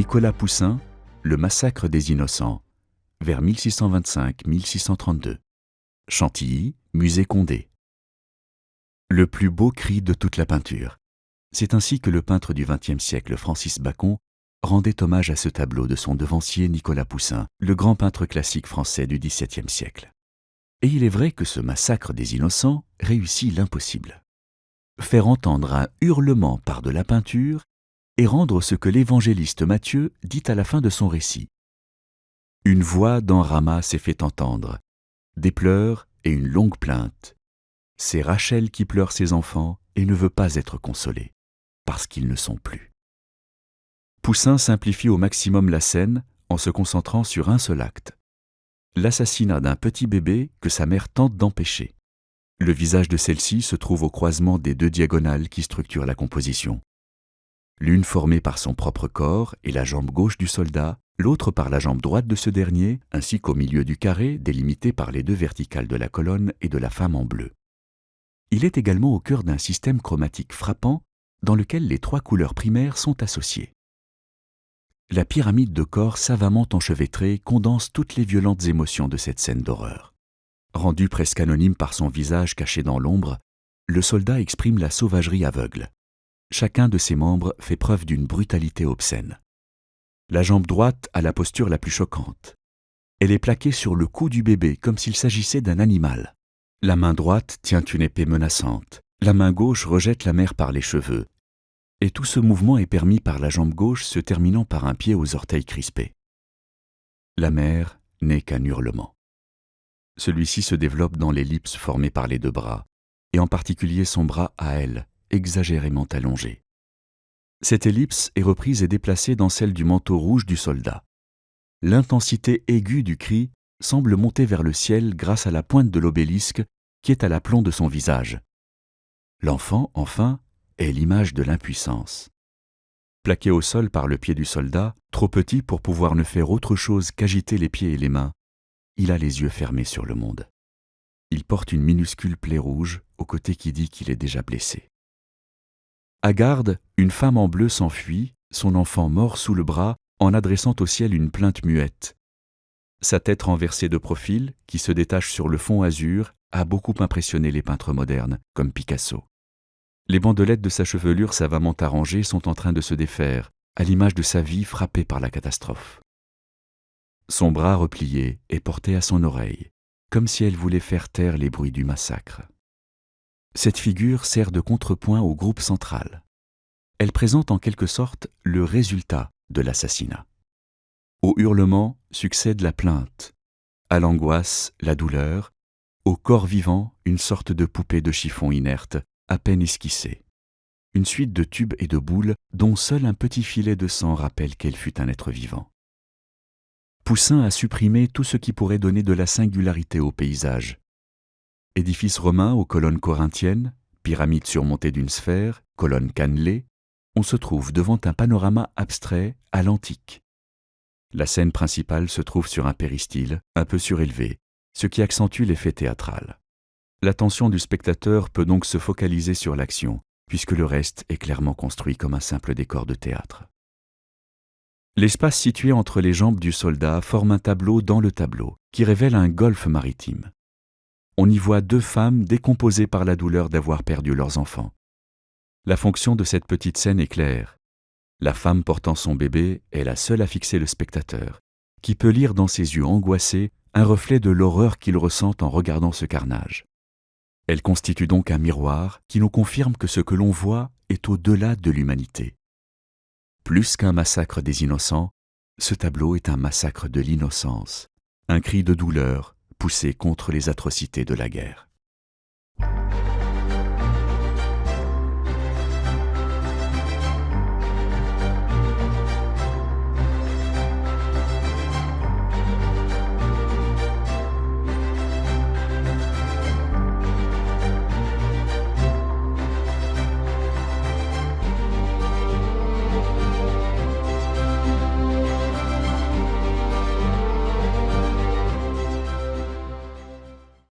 Nicolas Poussin, Le massacre des innocents, vers 1625-1632. Chantilly, Musée Condé. Le plus beau cri de toute la peinture. C'est ainsi que le peintre du XXe siècle, Francis Bacon, rendait hommage à ce tableau de son devancier Nicolas Poussin, le grand peintre classique français du XVIIe siècle. Et il est vrai que ce massacre des innocents réussit l'impossible. Faire entendre un hurlement par de la peinture et rendre ce que l'évangéliste Matthieu dit à la fin de son récit. Une voix dans Rama s'est fait entendre, des pleurs et une longue plainte. C'est Rachel qui pleure ses enfants et ne veut pas être consolée, parce qu'ils ne sont plus. Poussin simplifie au maximum la scène en se concentrant sur un seul acte. L'assassinat d'un petit bébé que sa mère tente d'empêcher. Le visage de celle-ci se trouve au croisement des deux diagonales qui structurent la composition. L'une formée par son propre corps et la jambe gauche du soldat, l'autre par la jambe droite de ce dernier, ainsi qu'au milieu du carré délimité par les deux verticales de la colonne et de la femme en bleu. Il est également au cœur d'un système chromatique frappant dans lequel les trois couleurs primaires sont associées. La pyramide de corps savamment enchevêtrée condense toutes les violentes émotions de cette scène d'horreur. Rendu presque anonyme par son visage caché dans l'ombre, le soldat exprime la sauvagerie aveugle. Chacun de ses membres fait preuve d'une brutalité obscène. La jambe droite a la posture la plus choquante. Elle est plaquée sur le cou du bébé comme s'il s'agissait d'un animal. La main droite tient une épée menaçante. La main gauche rejette la mère par les cheveux. Et tout ce mouvement est permis par la jambe gauche se terminant par un pied aux orteils crispés. La mère n'est qu'un hurlement. Celui-ci se développe dans l'ellipse formée par les deux bras, et en particulier son bras à elle, exagérément allongé. Cette ellipse est reprise et déplacée dans celle du manteau rouge du soldat. L'intensité aiguë du cri semble monter vers le ciel grâce à la pointe de l'obélisque qui est à l'aplomb de son visage. L'enfant, enfin, est l'image de l'impuissance. Plaqué au sol par le pied du soldat, trop petit pour pouvoir ne faire autre chose qu'agiter les pieds et les mains, il a les yeux fermés sur le monde. Il porte une minuscule plaie rouge au côté qui dit qu'il est déjà blessé. À garde, une femme en bleu s'enfuit, son enfant mort sous le bras, en adressant au ciel une plainte muette. Sa tête renversée de profil, qui se détache sur le fond azur, a beaucoup impressionné les peintres modernes, comme Picasso. Les bandelettes de sa chevelure savamment arrangées sont en train de se défaire, à l'image de sa vie frappée par la catastrophe. Son bras replié est porté à son oreille, comme si elle voulait faire taire les bruits du massacre. Cette figure sert de contrepoint au groupe central. Elle présente en quelque sorte le résultat de l'assassinat. Au hurlement succède la plainte, à l'angoisse la douleur, au corps vivant une sorte de poupée de chiffon inerte, à peine esquissée. Une suite de tubes et de boules dont seul un petit filet de sang rappelle qu'elle fut un être vivant. Poussin a supprimé tout ce qui pourrait donner de la singularité au paysage. Édifices romains aux colonnes corinthiennes, pyramides surmontées d'une sphère, colonnes cannelées, on se trouve devant un panorama abstrait à l'antique. La scène principale se trouve sur un péristyle, un peu surélevé, ce qui accentue l'effet théâtral. L'attention du spectateur peut donc se focaliser sur l'action, puisque le reste est clairement construit comme un simple décor de théâtre. L'espace situé entre les jambes du soldat forme un tableau dans le tableau, qui révèle un golfe maritime. On y voit deux femmes décomposées par la douleur d'avoir perdu leurs enfants. La fonction de cette petite scène est claire. La femme portant son bébé est la seule à fixer le spectateur, qui peut lire dans ses yeux angoissés un reflet de l'horreur qu'il ressent en regardant ce carnage. Elle constitue donc un miroir qui nous confirme que ce que l'on voit est au-delà de l'humanité. Plus qu'un massacre des innocents, ce tableau est un massacre de l'innocence, un cri de douleur poussé contre les atrocités de la guerre.